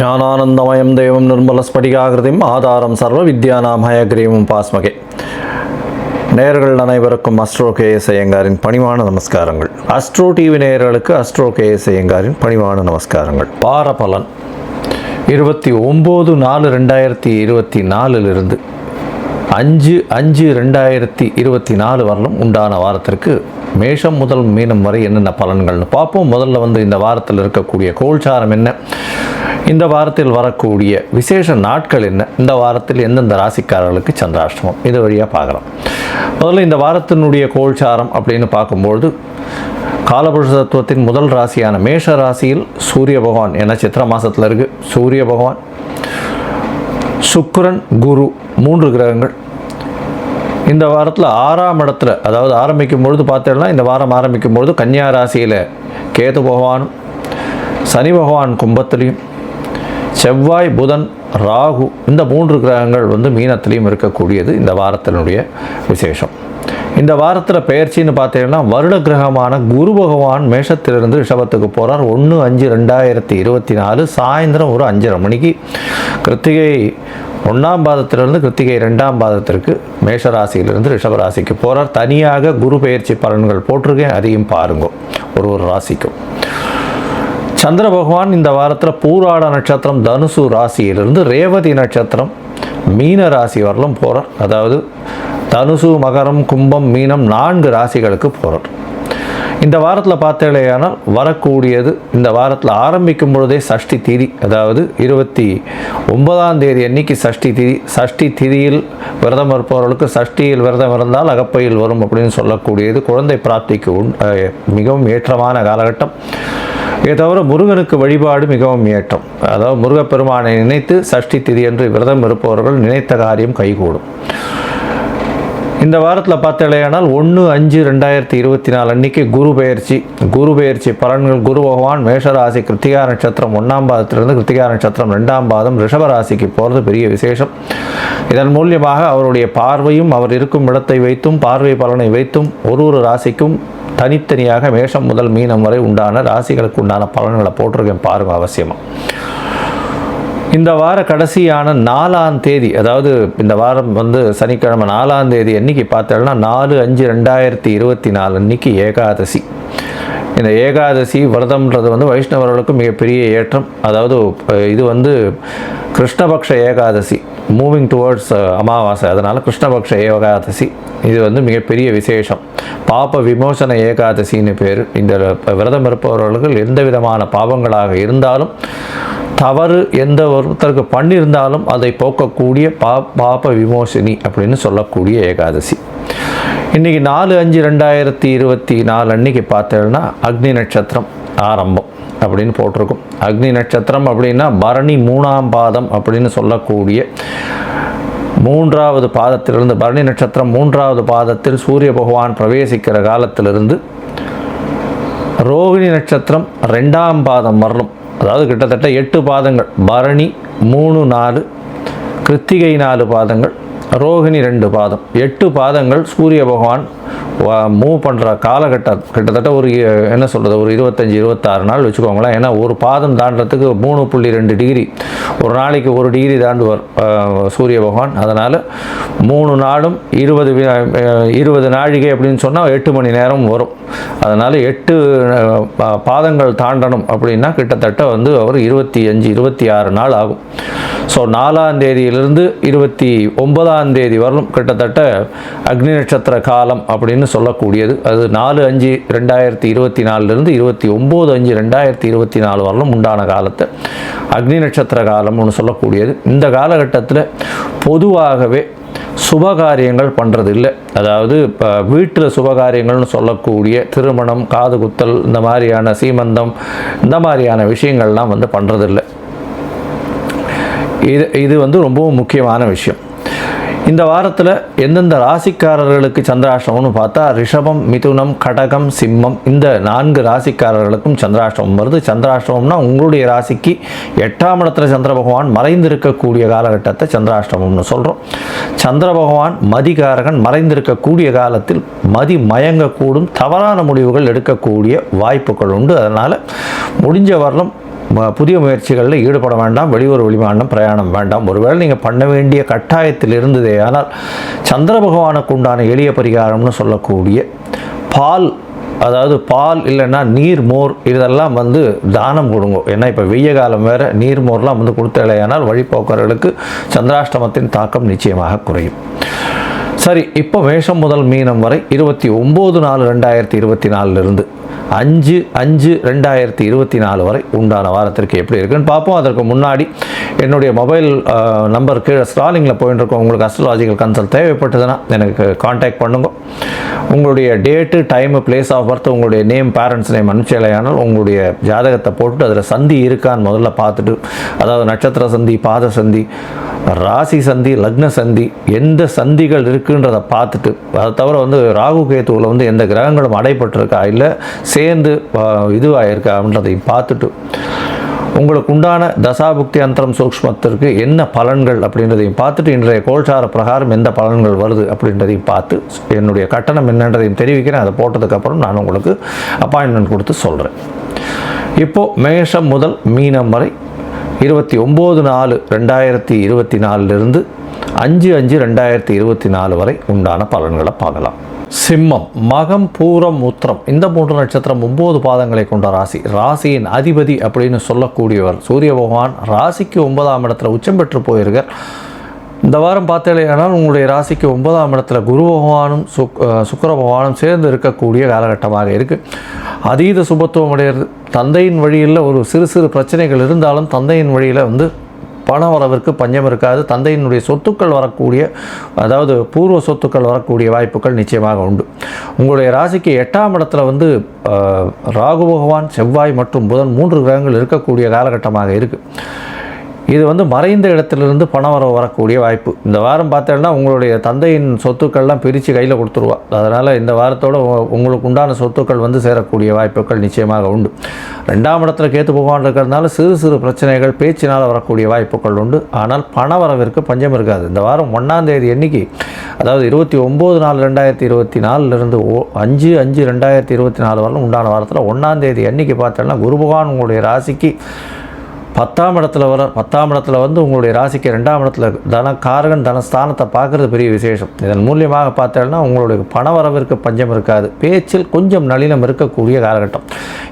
ஞானானந்தமயம் தேவம் நிர்மலஸ்படிகாகிருதிம் ஆதாரம் சர்வ வித்யானாம் ஹயக்ரீவம் பாஸ்மகே. நேயர்கள் அனைவருக்கும் அஸ்ட்ரோ கேஎஸ் ஐயங்காரின் பணிவான நமஸ்காரங்கள். அஸ்ட்ரோ டிவி நேயர்களுக்கு அஸ்ட்ரோ கேஎஸ் ஐயங்காரின் பணிவான நமஸ்காரங்கள். வார பலன் 29/4/2024 5/5/2024 வரலும் உண்டான வாரத்திற்கு மேஷம் முதல் மீனம் வரை என்னென்ன பலன்கள்னு பார்ப்போம். முதல்ல இந்த வாரத்தில் இருக்கக்கூடிய கோல்சாரம் என்ன, இந்த வாரத்தில் வரக்கூடிய விசேஷ நாட்கள் என்ன, இந்த வாரத்தில் எந்தெந்த ராசிக்காரர்களுக்கு சந்திராஷ்டமம், இது வழியாக பார்க்கலாம். முதல்ல இந்த வாரத்தினுடைய கோல்சாரம் அப்படின்னு பார்க்கும்பொழுது காலபுருஷ தத்துவத்தின் முதல் ராசியான மேஷ ராசியில் சூரிய பகவான், ஏன்னா சித்திர மாதத்தில் இருக்குது, சூரிய பகவான், சுக்கிரன், குரு 3 கிரகங்கள் இந்த வாரத்தில் 6ஆம் இடத்துல, அதாவது ஆரம்பிக்கும் பொழுது பார்த்தோம்னா இந்த வாரம் ஆரம்பிக்கும் பொழுது கன்னியா ராசியில் கேது பகவானும், சனி பகவான் கும்பத்திலையும், செவ்வாய், புதன், ராகு இந்த 3 கிரகங்கள் மீனத்திலையும் இருக்கக்கூடியது இந்த வாரத்தினுடைய விசேஷம். இந்த வாரத்தில் பெயர்ச்சின்னு பார்த்தீங்கன்னா வருட கிரகமான குரு பகவான் மேஷத்திலிருந்து ரிஷபத்துக்கு போகிறார். 1/5/2024 சாயந்தரம் ஒரு 5:30 மணிக்கு கிருத்திகை 1ஆம் பாதத்திலிருந்து கிருத்திகை 2ஆம் பாதத்திற்கு மேஷராசியிலிருந்து ரிஷபராசிக்கு போகிறார். தனியாக குரு பெயர்ச்சி பலன்கள் போட்டிருக்கேன், அதையும் பாருங்க ஒரு ராசிக்கும். சந்திர பகவான் இந்த வாரத்தில் பூராட நட்சத்திரம் தனுசு ராசியிலிருந்து ரேவதி நட்சத்திரம் மீன ராசி வரலும் போகிறார். அதாவது தனுசு, மகரம், கும்பம், மீனம் 4 ராசிகளுக்கு போகிறார். இந்த வாரத்தில் பார்த்தேனால் வரக்கூடியது, இந்த வாரத்தில் ஆரம்பிக்கும் பொழுதே சஷ்டி திதி, அதாவது 29ஆம் தேதி அன்னைக்கு சஷ்டி திதி. சஷ்டி திதியில் விரதம் இருப்பவர்களுக்கு சஷ்டியில் விரதம் இருந்தால் அகப்பையில் வரும் அப்படின்னு சொல்லக்கூடியது குழந்தை பிராப்திக்கு மிகவும் ஏற்றமான காலகட்டம். இதை தவிர முருகனுக்கு வழிபாடு மிகவும் ஏற்றம். அதாவது முருகப்பெருமானை நினைத்து சஷ்டி திதி என்று விரதம் இருப்பவர்கள் நினைத்த காரியம் கைகூடும். இந்த வாரத்தில் பார்த்தேனால் 1/5/2024 அன்னைக்கு குரு பெயர்ச்சி பலன்கள். குரு பகவான் மேஷராசி கிருத்திகா நட்சத்திரம் 1ஆம் பாதத்திலிருந்து கிருத்திகா நட்சத்திரம் 2ஆம் பாதம் ரிஷபராசிக்கு போகிறது பெரிய விசேஷம். இதன் மூலியமாக அவருடைய பார்வையும் அவர் இருக்கும் இடத்தை வைத்தும் பார்வை பலனை வைத்தும் ஒரு ராசிக்கும் தனித்தனியாக மேஷம் முதல் மீனம் வரை உண்டான ராசிகளுக்கு உண்டான பலன்களை போட்டிருக்கேன், பாருங்கள் அவசியமாக. இந்த வார கடைசியான 4ஆம் தேதி, அதாவது இந்த வாரம் சனிக்கிழமை 4ஆம் தேதி அன்னைக்கு பார்த்தோம்னா 4/5/2024 அன்னைக்கு ஏகாதசி. இந்த ஏகாதசி விரதம்ன்றது வைஷ்ணவர்களுக்கு மிகப்பெரிய ஏற்றம். அதாவது இது கிருஷ்ணபக்ஷ ஏகாதசி, மூவிங் டுவர்ட்ஸ் அமாவாசை, அதனால் கிருஷ்ணபக்ஷ ஏகாதசி இது மிகப்பெரிய விசேஷம். பாப விமோசன ஏகாதசின்னு பேர். இந்த விரதம் இருப்பவர்கள் எந்த விதமான பாவங்களாக இருந்தாலும், தவறு எந்த ஒருத்தருக்கு பண்ணியிருந்தாலும் அதை போக்கக்கூடிய பாப விமோசனி அப்படின்னு சொல்லக்கூடிய ஏகாதசி. இன்றைக்கி 4/5/2024 அன்னைக்கு பார்த்தோம்னா அக்னி நட்சத்திரம் ஆரம்பம் அப்படின்னு போட்டிருக்கும். அக்னி நட்சத்திரம் அப்படின்னா பரணி 3ஆம் பாதம் அப்படின்னு சொல்லக்கூடிய 3வது பாதத்திலிருந்து, பரணி நட்சத்திரம் 3வது பாதத்தில் சூரிய பகவான் பிரவேசிக்கிற காலத்திலிருந்து ரோகிணி நட்சத்திரம் 2ஆம் பாதம் வரலும், அதாவது கிட்டத்தட்ட 8 பாதங்கள். பரணி 3, 4, கிருத்திகை 4 பாதங்கள், ரோகிணி 2 பாதம், 8 பாதங்கள் சூரிய பகவான் மூவ் பண்ணுற காலகட்டம். கிட்டத்தட்ட ஒரு என்ன சொல்கிறது, ஒரு 25-26 நாள் வச்சுக்கோங்களேன். ஏன்னா ஒரு பாதம் தாண்டறதுக்கு 3.2 டிகிரி, ஒரு நாளைக்கு 1 டிகிரி தாண்டுவார் சூரிய பகவான். அதனால் 3 நாளும் 20 நாழிகை அப்படின்னு சொன்னால் 8 மணி நேரம் வரும். அதனால் 8 பாதங்கள் தாண்டணும் அப்படின்னா கிட்டத்தட்ட அவர் 25-26 நாள் ஆகும். ஸோ 4ஆம் தேதியிலிருந்து 29ஆம் தேதி வரலும் கிட்டத்தட்ட அக்னி நட்சத்திர காலம் அப்படின்னு சொல்லக்கூடியது. அது 4/5/2024 29/5/2024 வரலும் உண்டான காலத்தை அக்னி நட்சத்திர காலம்னு சொல்லக்கூடியது. இந்த காலகட்டத்தில் பொதுவாகவே சுபகாரியங்கள் பண்ணுறது இல்லை. அதாவது இப்போ வீட்டில் சுபகாரியங்கள்னு சொல்லக்கூடிய திருமணம், காது குத்தல், இந்த மாதிரியான சீமந்தம், இந்த மாதிரியான விஷயங்கள்லாம் பண்ணுறதில்லை. இது ரொம்பவும் முக்கியமான விஷயம். இந்த வாரத்தில் எந்தெந்த ராசிக்காரர்களுக்கு சந்திராஷ்டமம்னு பார்த்தா ரிஷபம், மிதுனம், கடகம், சிம்மம் இந்த 4 ராசிக்காரர்களுக்கும் சந்திராஷ்டமம் வருது. சந்திராஷ்டமம்னா உங்களுடைய ராசிக்கு 8ஆம் இடத்துல சந்திர பகவான் மறைந்திருக்கக்கூடிய காலகட்டத்தை சந்திராஷ்டமம்னு சொல்கிறோம். சந்திர பகவான் மதிகாரகன், மறைந்திருக்கக்கூடிய காலத்தில் மதி மயங்கக்கூடும், தவறான முடிவுகள் எடுக்கக்கூடிய வாய்ப்புகள் உண்டு. அதனால் முடிஞ்ச வரலும் புதிய முயற்சிகளில் ஈடுபட வேண்டாம். வெளியூர் வெளிமாநிலம் பிரயாணம் வேண்டாம். ஒருவேளை நீங்கள் பண்ண வேண்டிய கட்டாயத்தில் இருந்ததே ஆனால் சந்திர பகவானுக்கு உண்டான எளிய பரிகாரம்னு சொல்லக்கூடிய பால், அதாவது பால் இல்லைன்னா நீர் மோர் இதெல்லாம் தானம் கொடுங்க. ஏன்னா இப்போ வெய்ய காலம் வேறு, நீர் மோர்லாம் கொடுத்தலையானால் வழிபோக்கர்களுக்கு சந்திராஷ்டமத்தின் தாக்கம் நிச்சயமாக குறையும். சரி, இப்போ மேஷம் முதல் மீனம் வரை 29/4/2024 5/5/2024 வரை உண்டான வாரத்திற்கு எப்படி இருக்குன்னு பார்ப்போம். அதற்கு முன்னாடி என்னுடைய மொபைல் நம்பர் கீழே ஸ்க்ராலிங்கில் போயிட்டு இருக்கோம். உங்களுக்கு அஸ்ட்ராலாஜிக்கல் கன்சல்ட் தேவைப்பட்டதுன்னா எனக்கு காண்டாக்ட் பண்ணுங்க. உங்களுடைய date, time, place of birth, உங்களுடைய நேம், பேரண்ட்ஸ் நேம் அனுப்பிச்சலையானால் உங்களுடைய ஜாதகத்தை போட்டுட்டு அதில் சந்தி இருக்கான்னு முதல்ல பார்த்துட்டு, அதாவது நட்சத்திர சந்தி, பாத சந்தி, ராசி சந்தி, லக்ன சந்தி, எந்த சந்திகள் இருக்குன்றதை பார்த்துட்டு, அதை தவிர ராகு கேத்துவில் எந்த கிரகங்களும் அடைப்பட்டிருக்கா இல்லை சேர்ந்து இதுவாகிருக்கா அப்படின்றதையும் பார்த்துட்டு, உங்களுக்கு உண்டான தசாபுக்தி அந்தரம் சூக்ஷ்மத்திற்கு என்ன பலன்கள் அப்படின்றதையும் பார்த்துட்டு, இன்றைய கோல்சார பிரகாரம் எந்த பலன்கள் வருது அப்படின்றதையும் பார்த்து என்னுடைய கட்டணம் என்னன்றதையும் தெரிவிக்கிறேன். அதை போட்டதுக்கப்புறம் நான் உங்களுக்கு அப்பாயின்மெண்ட் கொடுத்து சொல்கிறேன். இப்போது மேஷம் முதல் மீனம் வரை 29/4/2024 5/5/2024 வரை உண்டான பலன்களை பார்க்கலாம். சிம்மம், மகம், பூரம், உத்திரம் இந்த 3 நட்சத்திரம் 9 பாதங்களை கொண்ட ராசி. ராசியின் அதிபதி அப்படின்னு சொல்லக்கூடியவர் சூரிய பகவான் ராசிக்கு 9ஆம் இடத்துல உச்சம் பெற்று போயிருக்கார். இந்த வாரம் பார்த்தேனால் உங்களுடைய ராசிக்கு 9ஆம் இடத்துல குரு பகவானும் சுக்கிர பகவானும் சேர்ந்து இருக்கக்கூடிய காலகட்டமாக இருக்குது. அதீத சுபத்துவம் அடைகிறது. தந்தையின் வழியில் ஒரு சிறு சிறு பிரச்சனைகள் இருந்தாலும் தந்தையின் வழியில் பண வரவிற்கு பஞ்சம் இருக்காது. தந்தையினுடைய சொத்துக்கள் வரக்கூடிய, அதாவது பூர்வ சொத்துக்கள் வரக்கூடிய வாய்ப்புகள் நிச்சயமாக உண்டு. உங்களுடைய ராசிக்கு 8ஆம் இடத்துல ராகு பகவான், செவ்வாய் மற்றும் புதன் 3 கிரகங்கள் இருக்கக்கூடிய காலகட்டமாக இருக்குது. இது மறைந்த இடத்திலிருந்து பணம் வரக்கூடிய வாய்ப்பு. இந்த வாரம் பார்த்தேன்னா உங்களுடைய தந்தையின் சொத்துக்கள்லாம் பிரித்து கையில் கொடுத்துருவா. அதனால் இந்த வாரத்தோடு உங்களுக்கு உண்டான சொத்துக்கள் சேரக்கூடிய வாய்ப்புகள் நிச்சயமாக உண்டு. 2ஆம் இடத்துல கேத்து பகவான் இருக்கிறதுனால சிறு சிறு பிரச்சனைகள் பேச்சினால் வரக்கூடிய வாய்ப்புகள் உண்டு. ஆனால் பண வரவிற்கு பஞ்சம் இருக்காது. இந்த வாரம் 1ஆம் தேதி அன்னைக்கு, அதாவது 29/4/2024 5/5/2024 வரலும் உண்டான வாரத்தில் 1ஆம் தேதி அன்னைக்கு பார்த்தேன்னா குரு பகவான் உங்களுடைய ராசிக்கு 10ஆம் இடத்துல 10ஆம் இடத்துல உங்களுடைய ராசிக்கு 2ஆம் இடத்துல தனக்காரகன் தனஸ்தானத்தை பார்க்குறது பெரிய விசேஷம். இதன் மூலியமாக பார்த்தோம்னா உங்களுடைய பண வரவிற்கு பஞ்சம் இருக்காது. பேச்சில் கொஞ்சம் நளினம் இருக்கக்கூடிய காலகட்டம்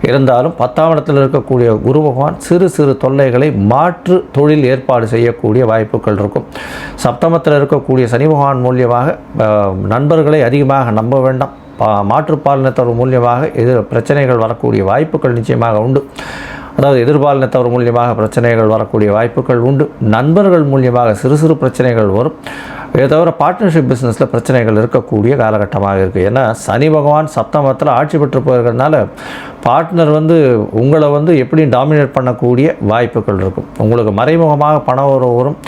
இருந்தாலும் 10ஆம் இடத்தில் இருக்கக்கூடிய குரு பகவான் சிறு சிறு தொல்லைகளை மாற்று தொழில் ஏற்பாடு செய்யக்கூடிய வாய்ப்புகள் இருக்கும். சப்தமத்தில் இருக்கக்கூடிய சனி பகவான் மூலியமாக நண்பர்களை அதிகமாக நம்ப வேண்டாம். மாற்றுப்பாலினத்தவர் மூலியமாக பிரச்சனைகள் வரக்கூடிய வாய்ப்புகள் நிச்சயமாக உண்டு. அதாவது எதிர்பாலினத்தவர் மூலியமாக பிரச்சனைகள் வரக்கூடிய வாய்ப்புகள் உண்டு. நண்பர்கள் மூலியமாக சிறு சிறு பிரச்சனைகள் வரும். இதை தவிர பார்ட்னர்ஷிப் பிஸ்னஸில் பிரச்சனைகள் இருக்கக்கூடிய காலகட்டமாக இருக்குது. ஏன்னா சனி பகவான் சப்தமத்தில் ஆட்சி பெற்று போயிருக்கிறதுனால பார்ட்னர் உங்களை எப்படியும் டாமினேட் பண்ணக்கூடிய வாய்ப்புகள் இருக்கும். உங்களுக்கு மறைமுகமாக பணம் வரும்,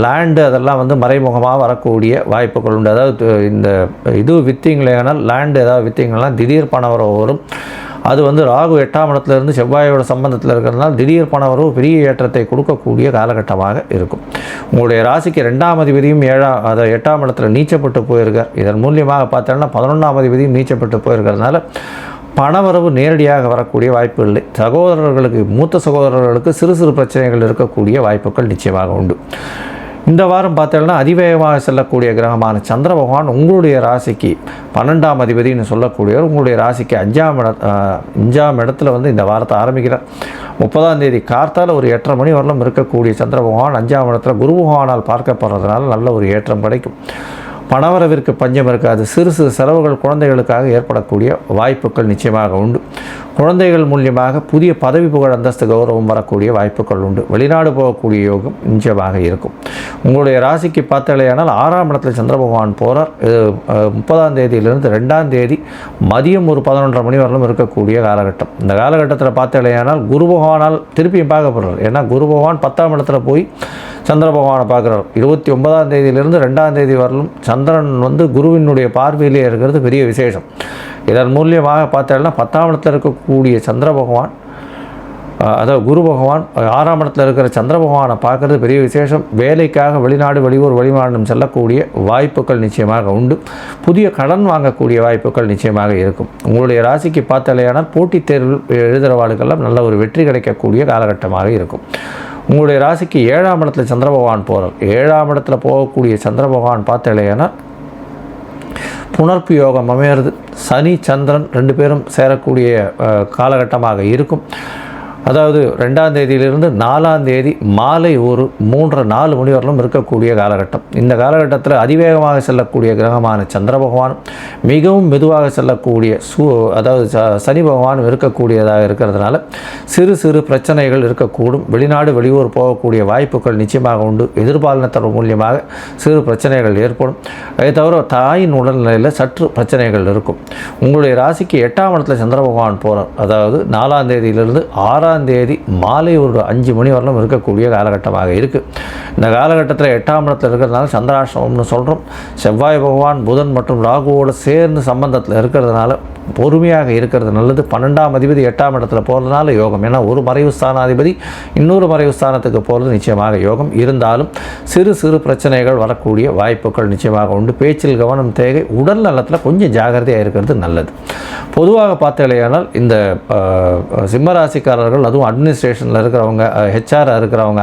லேண்டு அதெல்லாம் மறைமுகமாக வரக்கூடிய வாய்ப்புகள் உண்டு. அதாவது இந்த இது வித்திங்களேனால் லேண்டு ஏதாவது வித்திங்கலாம் திடீர் பணம் வரும். அது ராகு 8ஆம் இடத்துலேருந்து செவ்வாயோட சம்பந்தத்தில் இருக்கிறதுனால திடீர் பண வரவு பெரிய ஏற்றத்தை கொடுக்கக்கூடிய காலகட்டமாக இருக்கும். உங்களுடைய ராசிக்கு 2ஆம் அதிபதியும் 8ஆம் இடத்துல நீச்சப்பட்டு போயிருக்கார். இதன் மூலியமாக பார்த்தோன்னா 11ஆம் அதிபதியும் நீச்சப்பட்டு போயிருக்கிறதுனால பணவரவு நேரடியாக வரக்கூடிய வாய்ப்பு இல்லை. சகோதரர்களுக்கு, மூத்த சகோதரர்களுக்கு சிறு சிறு பிரச்சனைகள் இருக்கக்கூடிய வாய்ப்புகள் நிச்சயமாக உண்டு. இந்த வாரம் பார்த்தோம்னா அதிவேகமாக செல்லக்கூடிய கிரகமான சந்திர பகவான் உங்களுடைய ராசிக்கு 12ஆம் அதிபதினு சொல்லக்கூடியவர் உங்களுடைய ராசிக்கு 5ஆம் இடத்துல இந்த வாரத்தை ஆரம்பிக்கிறார். 30ஆம் தேதி கார்த்தால் ஒரு 8:30 மணி வரலும் இருக்கக்கூடிய சந்திர பகவான் 5ஆம் இடத்துல குரு பகவானால் பார்க்கப்படுறதுனால நல்ல ஒரு ஏற்றம் கிடைக்கும். பணவரவிற்கு பஞ்சம் இருக்காது. சிறு சிறு செலவுகள் குழந்தைகளுக்காக ஏற்படக்கூடிய வாய்ப்புகள் நிச்சயமாக உண்டு. குழந்தைகள் மூலியமாக புதிய பதவி, புகழ், அந்தஸ்து, கௌரவம் வரக்கூடிய வாய்ப்புகள் உண்டு. வெளிநாடு போகக்கூடிய யோகம் நிச்சயமாக இருக்கும். உங்களுடைய ராசிக்கு பார்த்தாலேயானால் 6ஆம் இடத்துல சந்திர பகவான் போகிறார். 30ஆம் தேதியிலிருந்து 2ஆம் தேதி மதியம் ஒரு 11:30 மணி வரலும் இருக்கக்கூடிய காலகட்டம். இந்த காலகட்டத்தில் பார்த்தாலேயானால் குரு பகவானால் திருப்பியும் பார்க்கப்படுறார். ஏன்னா குரு பகவான் 10ஆம் இடத்துல போய் சந்திர பகவானை பார்க்குறார். 29ஆம் தேதியிலிருந்து 2ஆம் தேதி வரலும் சந்திரன் குருவினுடைய பார்வையிலே இருக்கிறது பெரிய விசேஷம். இதன் மூலியமாக பார்த்தோம்னா 10ஆம் இடத்தில் இருக்கக்கூடிய சந்திர பகவான் அதாவது குரு பகவான் 6ஆம் இடத்துல இருக்கிற சந்திர பகவானை பார்க்குறது பெரிய விசேஷம். வேலைக்காக வெளிநாடு வெளியூர் வெளிமாநிலம் செல்லக்கூடிய வாய்ப்புகள் நிச்சயமாக உண்டு. புதிய கடன் வாங்கக்கூடிய வாய்ப்புகள் நிச்சயமாக இருக்கும். உங்களுடைய ராசிக்கு பார்த்தாலேயானால் போட்டித் தேர்வில் எழுதுகிறவாளுக்கெல்லாம் நல்ல ஒரு வெற்றி கிடைக்கக்கூடிய காலகட்டமாக இருக்கும். உங்களுடைய ராசிக்கு 7ஆம் இடத்துல சந்திர பகவான் போகிறார். 7ஆம் இடத்துல போகக்கூடிய சந்திர பகவான் பார்த்தாலேயானால் புணர்ப்பு யோகம் அமையிறது. சனி சந்திரன் 2 பேரும் சேரக்கூடிய காலகட்டமாக இருக்கும். அதாவது 2ஆம் தேதியிலிருந்து 4ஆம் தேதி மாலை ஒரு 3-4 மணி வரலும் இருக்கக்கூடிய காலகட்டம். இந்த காலகட்டத்தில் அதிவேகமாக செல்லக்கூடிய கிரகமான சந்திர பகவான் மிகவும் மெதுவாக செல்லக்கூடிய அதாவது சனி பகவான் இருக்கக்கூடியதாக இருக்கிறதுனால சிறு சிறு பிரச்சனைகள் இருக்கக்கூடும். வெளிநாடு வெளியூர் போகக்கூடிய வாய்ப்புகள் நிச்சயமாக உண்டு. எதிர்பாலினத்தர் மூலியமாக சிறு பிரச்சனைகள் ஏற்படும். அதை தவிர தாயின் உடல்நிலையில் சற்று பிரச்சனைகள் இருக்கும். உங்களுடைய ராசிக்கு 8ஆம் இடத்துல சந்திர பகவான் போகிறார். அதாவது 4ஆம் தேதியிலிருந்து 6ஆம் தேதி மாலை ஒரு 5 மணி வரலும் இருக்கக்கூடிய காலகட்டமாக இருக்குது. இந்த காலகட்டத்தில் 8ஆம் இடத்துல இருக்கிறதுனால சந்திராஷ்டமம்னு சொல்கிறோம். செவ்வாய் பகவான் புதன் மற்றும் ராகுவோடு சேர்ந்து சம்பந்தத்தில் இருக்கிறதுனால பொறுமையாக இருக்கிறது நல்லது. 12ஆம் அதிபதி 8ஆம் இடத்துல போகிறதுனால யோகம். ஏன்னா ஒரு மறைவு ஸ்தானாதிபதி இன்னொரு மறைவு ஸ்தானத்துக்கு போகிறது நிச்சயமாக யோகம். இருந்தாலும் சிறு சிறு பிரச்சனைகள் வரக்கூடிய வாய்ப்புகள் நிச்சயமாக உண்டு. பேச்சில் கவனம் தேவை. உடல் நலத்தில் கொஞ்சம் ஜாகிரதையாக இருக்கிறது நல்லது. பொதுவாக பார்த்தாலேயானால் இந்த சிம்மராசிக்காரர்கள், அதுவும் அட்மினிஸ்ட்ரேஷனில் இருக்கிறவங்க, ஹெச்ஆர் இருக்கிறவங்க,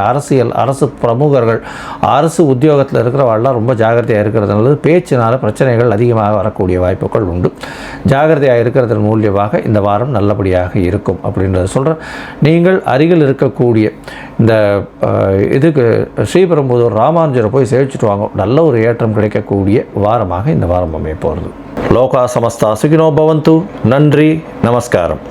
அரசு பிரமுகர்கள், அரசு உத்தியோகத்தில் இருக்கிறவங்களாம் ரொம்ப ஜாகிரதையாக இருக்கிறது நல்லது. பேச்சினால் பிரச்சனைகள் அதிகமாக வரக்கூடிய வாய்ப்புகள் உண்டு. ஜாகிரதையாக இருக்கிறதன் மூலியமாக இந்த வாரம் நல்லபடியாக இருக்கும் அப்படின்றத சொல்கிறேன். நீங்கள் அருகில் இருக்கக்கூடிய இந்த இதுக்கு ஸ்ரீபெரும்புதூர் ராமானுஜரை போய் சேவிச்சுட்டு வாங்க. நல்ல ஒரு ஏற்றம் கிடைக்கக்கூடிய வாரமாக இந்த வாரம் அமைய போகிறது. லோகா சமஸ்தா சுகினோ பவந்து. நன்றி, நமஸ்காரம்.